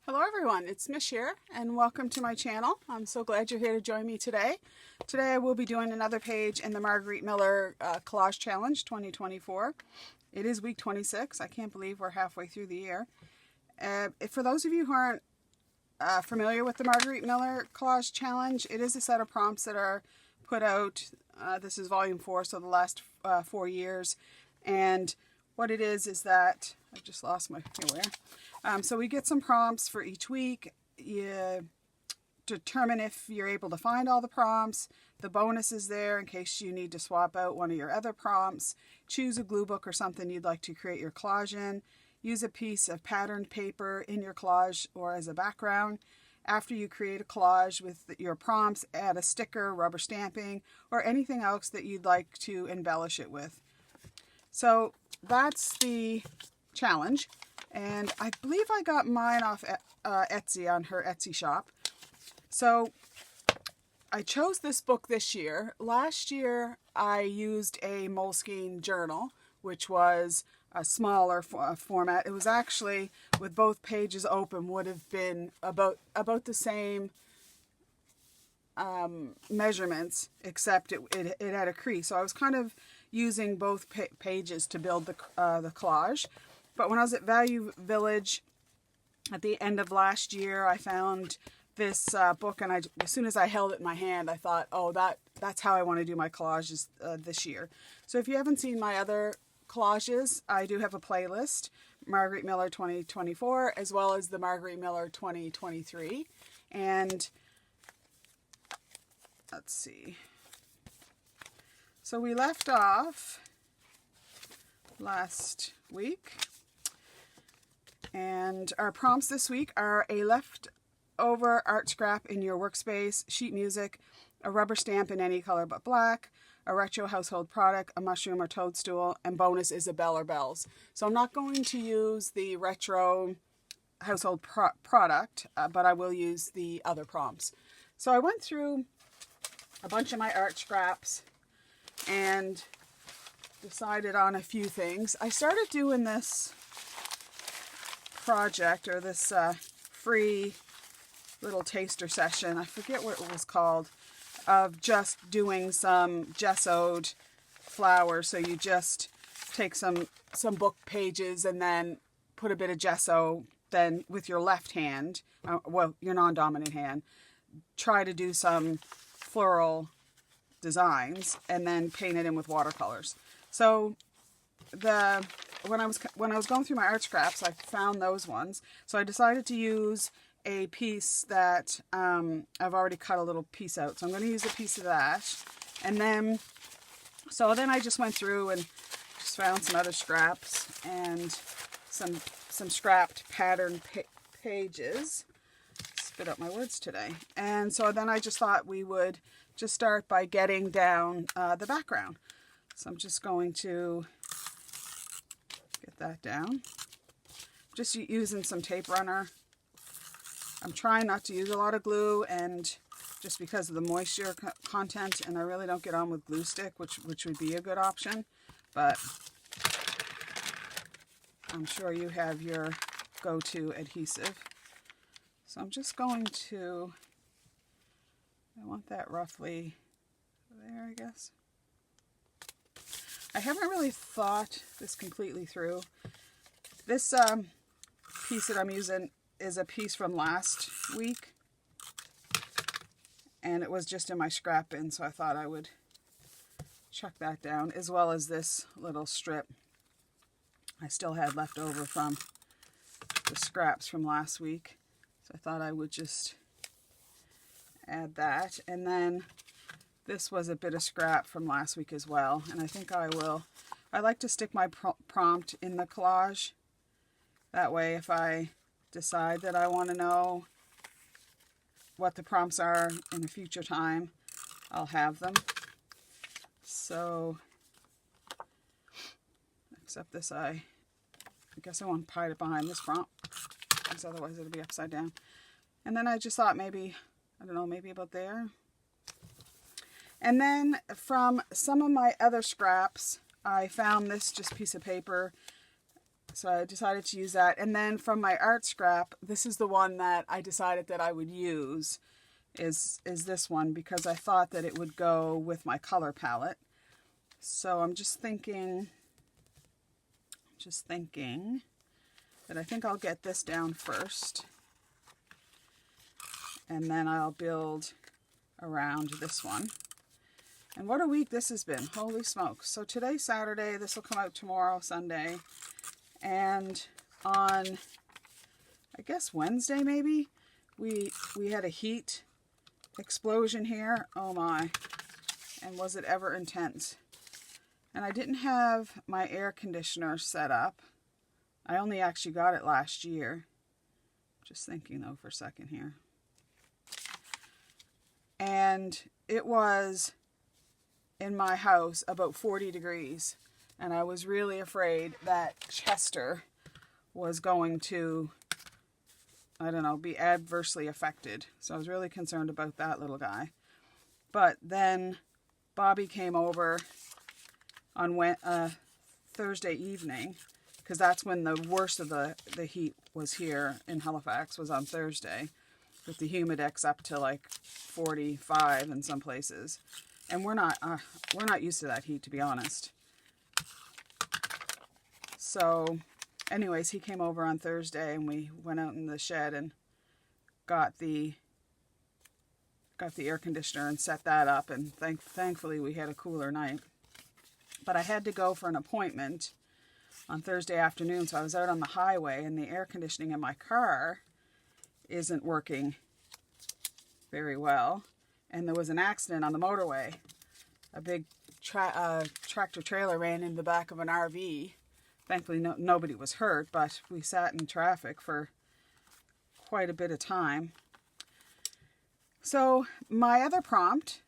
Hello everyone, it's Mish here and welcome to my channel. I'm so glad you're here to join me today. Today I will be doing another page in the Margarete Miller Collage Challenge 2024. It is week 26. I can't believe we're halfway through the year. For those of you who aren't familiar with the Margarete Miller Collage Challenge, it is a set of prompts that are put out. This is volume 4, so the last 4 years. And what it is that, I've just lost my, here we are. So we get some prompts for each week. You determine if you're able to find all the prompts. The bonus is there in case you need to swap out one of your other prompts. Choose a glue book or something you'd like to create your collage in. Use a piece of patterned paper in your collage or as a background. After you create a collage with your prompts, add a sticker, rubber stamping, or anything else that you'd like to embellish it with. So that's the challenge. And I believe I got mine off Etsy on her Etsy shop. So I chose this book this year. Last year I used a Moleskine journal, which was a smaller format. It was actually, with both pages open, would have been about the same measurements, except it had a crease. So I was kind of using both pages to build the collage. But when I was at Value Village at the end of last year, I found this book, and as soon as I held it in my hand, I thought, oh, that's how I want to do my collages this year. So if you haven't seen my other collages, I do have a playlist, Margarete Miller 2024, as well as the Margarete Miller 2023. And let's see. So we left off last week. And our prompts this week are a leftover art scrap in your workspace, sheet music, a rubber stamp in any color but black, a retro household product, a mushroom or toadstool, and bonus is a bell or bells. So I'm not going to use the retro household product, but I will use the other prompts. So I went through a bunch of my art scraps and decided on a few things. I started doing this project, or this free little taster session, I forget what it was called, of just doing some gessoed flowers. So you just take some book pages and then put a bit of gesso, then with your left hand, well, your non-dominant hand, try to do some floral designs and then paint it in with watercolors. So when I was going through my art scraps, I found those ones. So I decided to use a piece that I've already cut a little piece out. So I'm going to use a piece of that. And then I just went through and just found some other scraps and some scrapped pattern pages. Spit out my words today. And so then I just thought we would just start by getting down the background. So I'm just going to get that down. Just using some tape runner. I'm trying not to use a lot of glue, and just because of the moisture content, and I really don't get on with glue stick, which would be a good option, but I'm sure you have your go-to adhesive. So I'm just going to, I want that roughly there, I guess. I haven't really thought this completely through. This piece that I'm using is a piece from last week, and it was just in my scrap bin, so I thought I would chuck that down, as well as this little strip I still had left over from the scraps from last week. So I thought I would just add that. And then this was a bit of scrap from last week as well, and I think I like to stick my prompt in the collage. That way, if I decide that I want to know what the prompts are in a future time, I'll have them. So, except this, I guess I want to hide it behind this prompt, because otherwise it'll be upside down. And then I just thought maybe, I don't know, maybe about there. And then from some of my other scraps, I found this just piece of paper So I decided to use that. And then from my art scrap, this is the one that I decided that I would use, is this one, because I thought that it would go with my color palette. So I'm just thinking that I think I'll get this down first. And then I'll build around this one. And what a week this has been. Holy smokes. So today's Saturday. This will come out tomorrow, Sunday. And on, I guess Wednesday maybe, we had a heat explosion here. Oh my. And was it ever intense. And I didn't have my air conditioner set up. I only actually got it last year. Just thinking though for a second here. And it was in my house about 40 degrees. And I was really afraid that Chester was going to, I don't know, be adversely affected. So I was really concerned about that little guy. But then Bobby came over on Thursday evening, because that's when the worst of the heat was here in Halifax, was on Thursday, with the humidex up to like 45 in some places. And we're not used to that heat, to be honest. So anyways, he came over on Thursday and we went out in the shed and got the air conditioner and set that up, and thankfully we had a cooler night. But I had to go for an appointment on Thursday afternoon, so I was out on the highway and the air conditioning in my car isn't working very well. And there was an accident on the motorway. A big tractor trailer ran in the back of an RV. Thankfully nobody was hurt, but we sat in traffic for quite a bit of time. So my other prompt,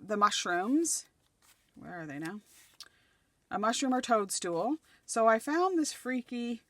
the mushrooms, where are they now? A mushroom or toadstool. So I found this freaky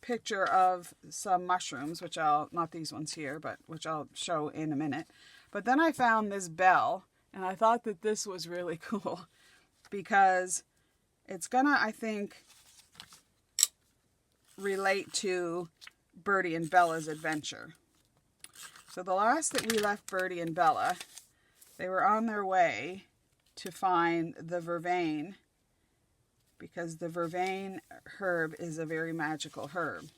picture of some mushrooms, which not these ones here, but which I'll show in a minute. But then I found this bell, and I thought that this was really cool because it's gonna, I think, relate to Birdie and Bella's adventure. So the last that we left Birdie and Bella, they were on their way to find the vervain, because the vervain herb is a very magical herb.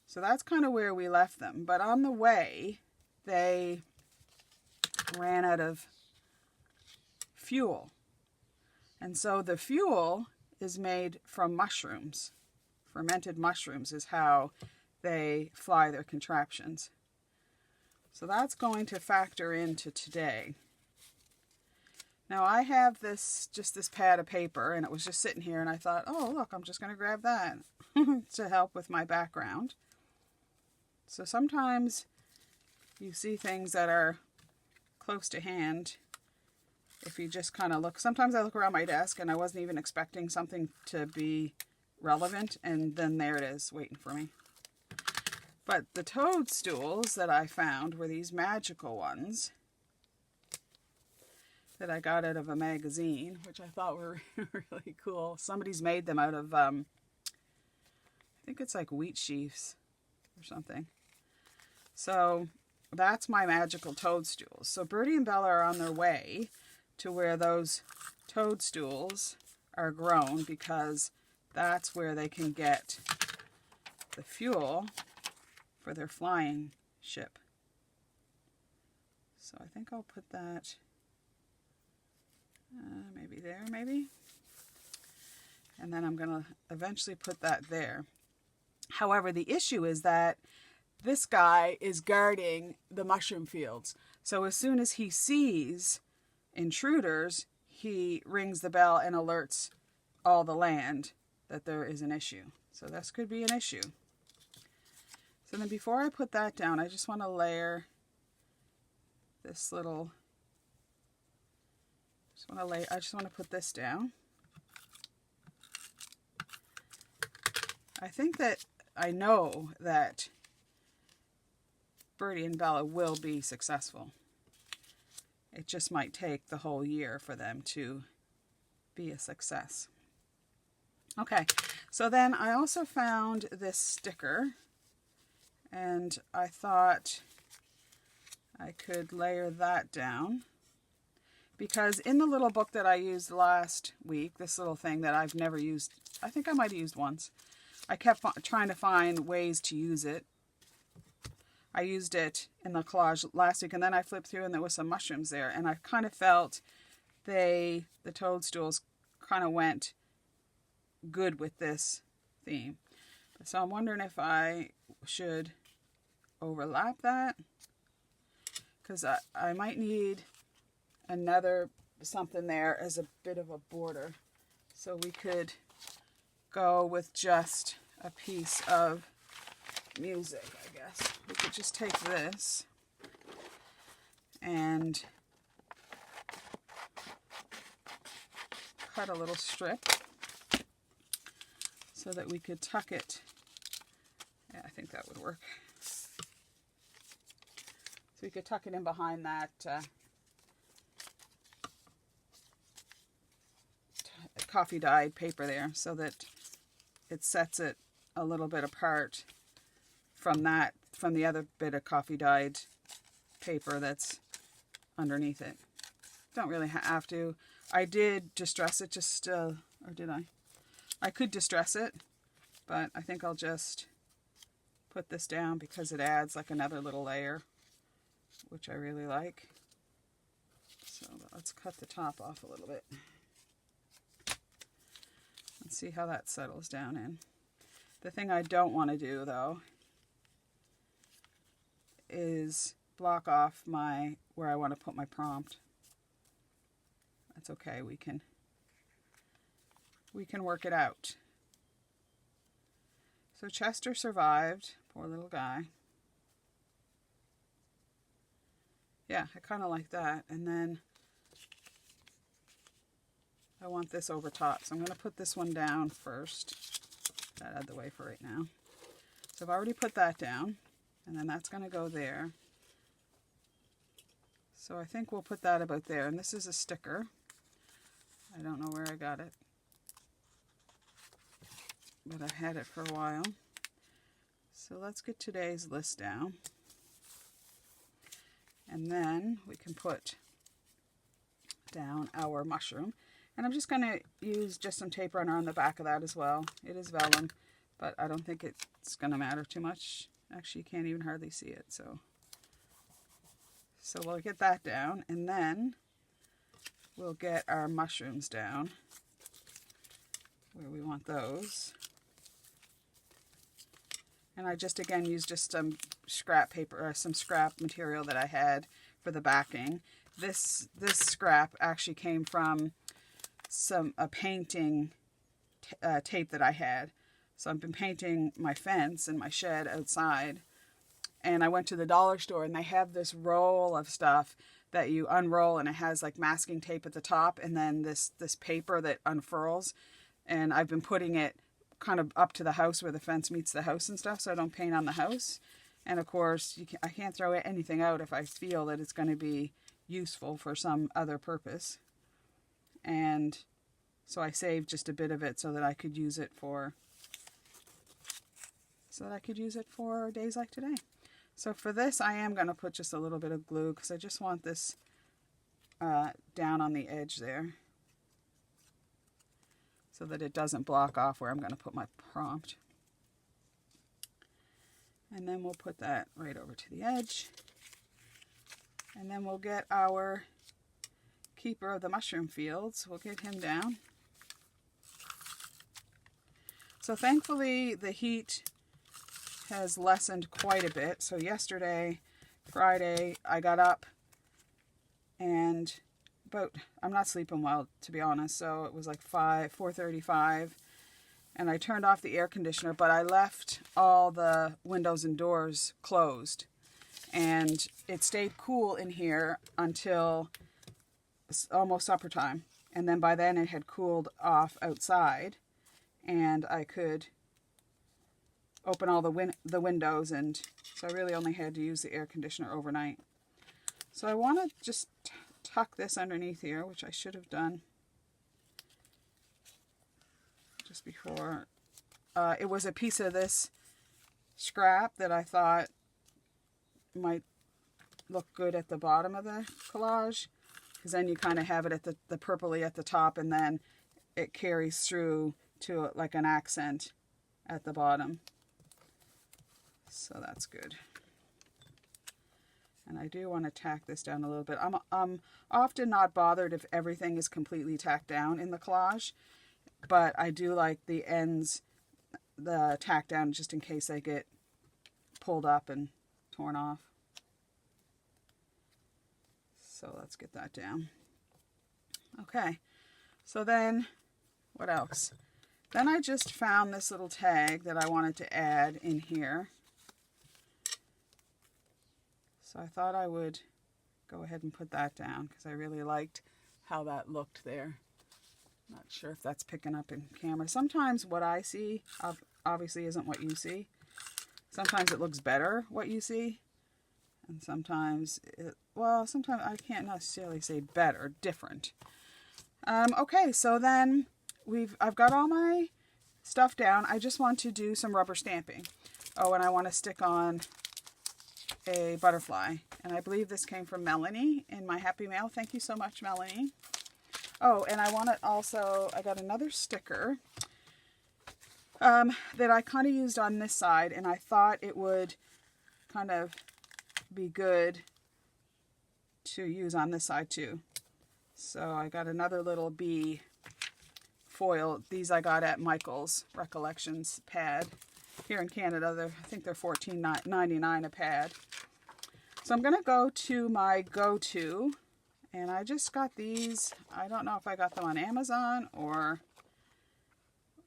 So that's kind of where we left them. But on the way, they ran out of fuel. And so the fuel is made from mushrooms. Fermented mushrooms is how they fly their contraptions. So that's going to factor into today. Now I have this pad of paper, and it was just sitting here, and I thought, oh look, I'm just going to grab that to help with my background. So sometimes you see things that are close to hand if you just kind of look. Sometimes I look around my desk and I wasn't even expecting something to be relevant, and then there it is waiting for me. But the toadstools that I found were these magical ones that I got out of a magazine, which I thought were really cool. Somebody's made them out of, I think it's like wheat sheaves or something. So that's my magical toadstools. So Birdie and Bella are on their way to where those toadstools are grown, because that's where they can get the fuel for their flying ship. So I think I'll put that maybe there, maybe. And then I'm going to eventually put that there. However, the issue is that this guy is guarding the mushroom fields. So as soon as he sees intruders, he rings the bell and alerts all the land that there is an issue. So this could be an issue. So then before I put that down, I just want to layer this little, I just want to put this down. I think that I know that Birdie and Bella will be successful. It just might take the whole year for them to be a success. Okay, so then I also found this sticker, and I thought I could layer that down, because in the little book that I used last week, this little thing that I've never used, I think I might have used once, I kept trying to find ways to use it. I used it in the collage last week, and then I flipped through and there was some mushrooms there, and I kind of felt the toadstools kind of went good with this theme. So I'm wondering if I should overlap that, because I might need another something there as a bit of a border. So we could go with just a piece of music, I guess. We could just take this and cut a little strip so that we could tuck it. Yeah, I think that would work. So we could tuck it in behind that coffee dyed paper there, so that it sets it a little bit apart from the other bit of coffee dyed paper that's underneath it. Don't really have to. I did distress it just, or did I? I could distress it, but I think I'll just put this down because it adds like another little layer, which I really like. So let's cut the top off a little bit. Let's see how that settles down in. The thing I don't want to do, though, is block off where I want to put my prompt. That's okay. We can work it out. So Chester survived. Poor little guy. Yeah, I kind of like that. And then I want this over top. So I'm going to put this one down first. That out of the way for right now. So I've already put that down. And then that's going to go there. So I think we'll put that about there. And this is a sticker. I don't know where I got it, but I've had it for a while. So let's get today's list down. And then we can put down our mushroom. And I'm just going to use just some tape runner on the back of that as well. It is vellum, but I don't think it's going to matter too much. Actually, you can't even hardly see it. So we'll get that down, and then we'll get our mushrooms down where we want those. And I just, again, used just some scrap paper, or some scrap material that I had for the backing. This scrap actually came from a painting tape that I had. So I've been painting my fence and my shed outside, and I went to the dollar store, and they have this roll of stuff that you unroll, and it has like masking tape at the top, and then this paper that unfurls. And I've been putting it kind of up to the house where the fence meets the house and stuff, so I don't paint on the house. And of course, I can't throw anything out if I feel that it's going to be useful for some other purpose. And so I saved just a bit of it so that I could use it for days like today. So for this, I am going to put just a little bit of glue, because I just want this down on the edge there, so that it doesn't block off where I'm going to put my prompt. And then we'll put that right over to the edge. And then we'll get our keeper of the mushroom fields. We'll get him down. So thankfully, the heat has lessened quite a bit. So yesterday, Friday, I got up and I'm not sleeping well, to be honest, so it was like 4:35, and I turned off the air conditioner, but I left all the windows and doors closed, and it stayed cool in here until almost supper time, and then by then it had cooled off outside, and I could open all the windows, and so I really only had to use the air conditioner overnight. So I want to just tuck this underneath here, which I should have done just before. It was a piece of this scrap that I thought might look good at the bottom of the collage, because then you kind of have it at the purpley at the top, and then it carries through to like an accent at the bottom. So that's good. And I do want to tack this down a little bit. I'm often not bothered if everything is completely tacked down in the collage, but I do like the ends, the tack down, just in case they get pulled up and torn off. So let's get that down. Okay, so then what else? Then I just found this little tag that I wanted to add in here. So I thought I would go ahead and put that down because I really liked how that looked there. Not sure if that's picking up in camera. Sometimes what I see obviously isn't what you see. Sometimes it looks better what you see. And sometimes, sometimes I can't necessarily say better, different. Okay, so then I've got all my stuff down. I just want to do some rubber stamping. Oh, and I want to stick on a butterfly, and I believe this came from Melanie in my Happy Mail. Thank you so much, Melanie. Oh, and I want to also, I got another sticker that I kind of used on this side, and I thought it would kind of be good to use on this side too. So I got another little bee foil. These I got at Michael's Recollections pad. Here in Canada, I think they're $14.99 a pad. So I'm going to go to my go-to, and I just got these. I don't know if I got them on Amazon or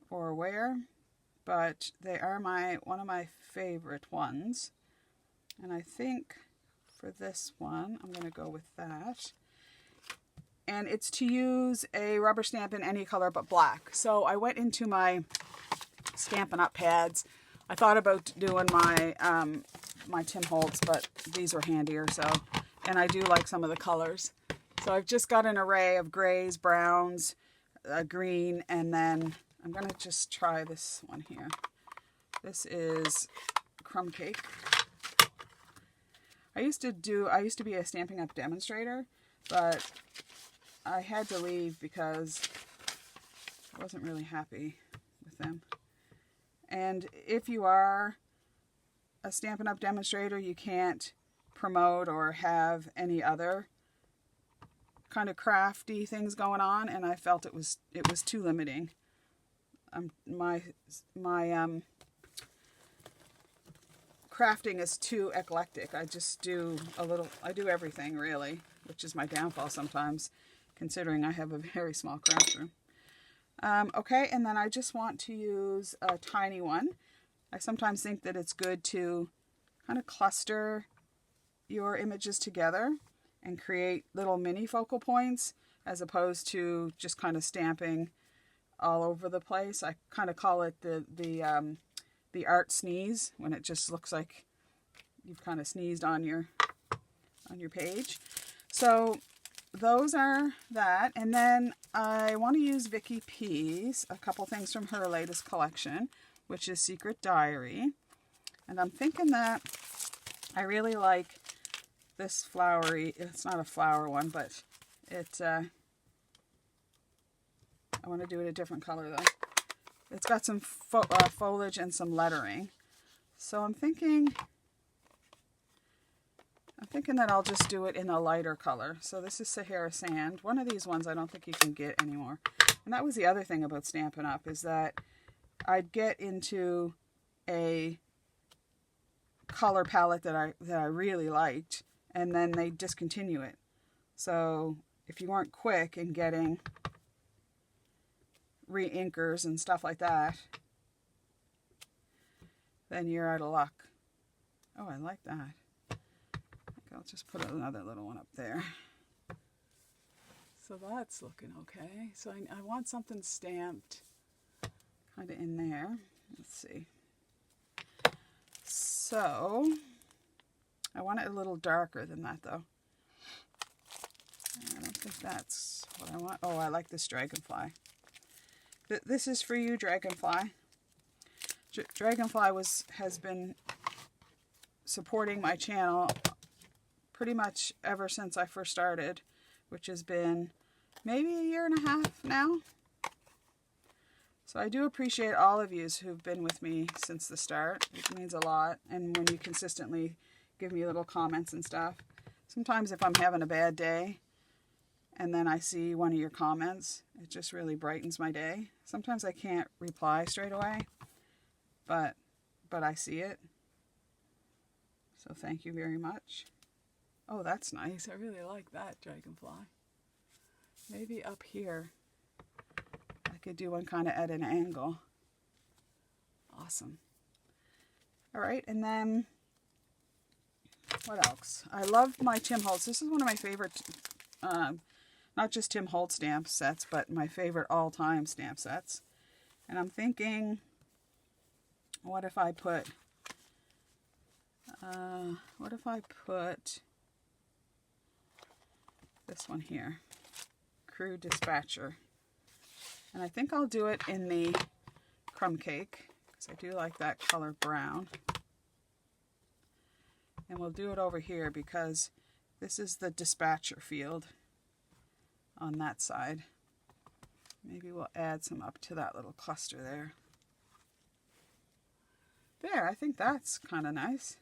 where, but they are one of my favorite ones. And I think for this one, I'm going to go with that. And it's to use a rubber stamp in any color but black. So I went into my Stampin' Up! Pads. I thought about doing my my Tim Holtz, but these are handier, so, and I do like some of the colors. So I've just got an array of grays, browns, green, and then I'm going to just try this one here. This is Crumb Cake. I used to be a Stampin' Up! Demonstrator, but I had to leave because I wasn't really happy with them. And if you are a Stampin' Up! Demonstrator, you can't promote or have any other kind of crafty things going on, and I felt it was too limiting. My crafting is too eclectic. I just do I do everything really, which is my downfall sometimes, considering I have a very small craft room. Okay, and then I just want to use a tiny one. I sometimes think that it's good to kind of cluster your images together and create little mini focal points as opposed to just kind of stamping all over the place. I kind of call it the art sneeze, when it just looks like you've kind of sneezed on your page. So those are that, and then I want to use Vicki P's, a couple things from her latest collection, which is Secret Diary. And I'm thinking that I really like this flowery, it's not a flower one, but I want to do it a different color though. It's got some foliage and some lettering. So I'm thinking that I'll just do it in a lighter color. So this is Sahara Sand. One of these ones I don't think you can get anymore. And that was the other thing about Stampin' Up! Is that I'd get into a color palette that I really liked, and then they discontinue it. So if you weren't quick in getting re-inkers and stuff like that, then you're out of luck. Oh, I like that. I'll just put another little one up there. So that's looking okay. So I want something stamped kind of in there. Let's see. So I want it a little darker than that though. I don't think that's what I want. Oh, I like this dragonfly. This is for you, Dragonfly. Dragonfly has been supporting my channel pretty much ever since I first started, which has been maybe a year and a half now. So I do appreciate all of you who've been with me since the start. It means a lot. And when you consistently give me little comments and stuff. Sometimes if I'm having a bad day and then I see one of your comments, it just really brightens my day. Sometimes I can't reply straight away, but I see it. So thank you very much. Oh, that's nice. I really like that, Dragonfly. Maybe up here I could do one kind of at an angle. Awesome. All right, and then what else? I love my Tim Holtz. This is one of my favorite, not just Tim Holtz stamp sets, but my favorite all-time stamp sets. And I'm thinking, what if I put this one here, Crew Dispatcher. And I think I'll do it in the crumb cake, because I do like that color brown. And we'll do it over here because this is the dispatcher field on that side. Maybe we'll add some up to that little cluster there. There, I think that's kind of nice.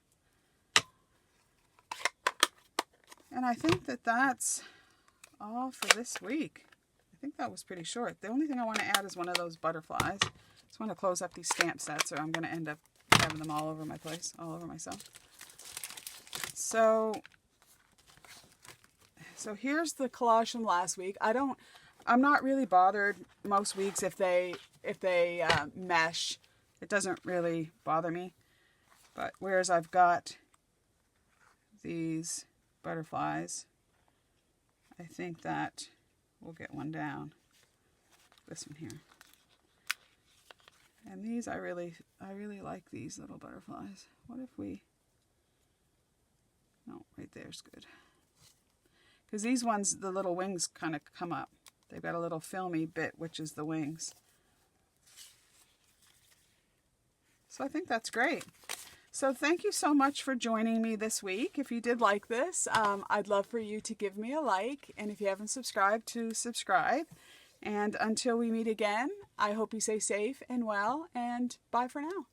And I think that that's all for this week. I think that was pretty short. The only thing I want to add is one of those butterflies. Just want to close up these stamp sets or I'm going to end up having them all over my place, all over myself. So here's the collage from last week. I'm not really bothered most weeks if they mesh. It doesn't really bother me. But whereas I've got these butterflies, I think that we'll get one down. This one here. And these I really like these little butterflies. What if we... No, right there's good. Because these ones, the little wings kind of come up. They've got a little filmy bit, which is the wings. So I think that's great. So thank you so much for joining me this week. If you did like this, I'd love for you to give me a like. And if you haven't subscribed, to subscribe. And until we meet again, I hope you stay safe and well. And bye for now.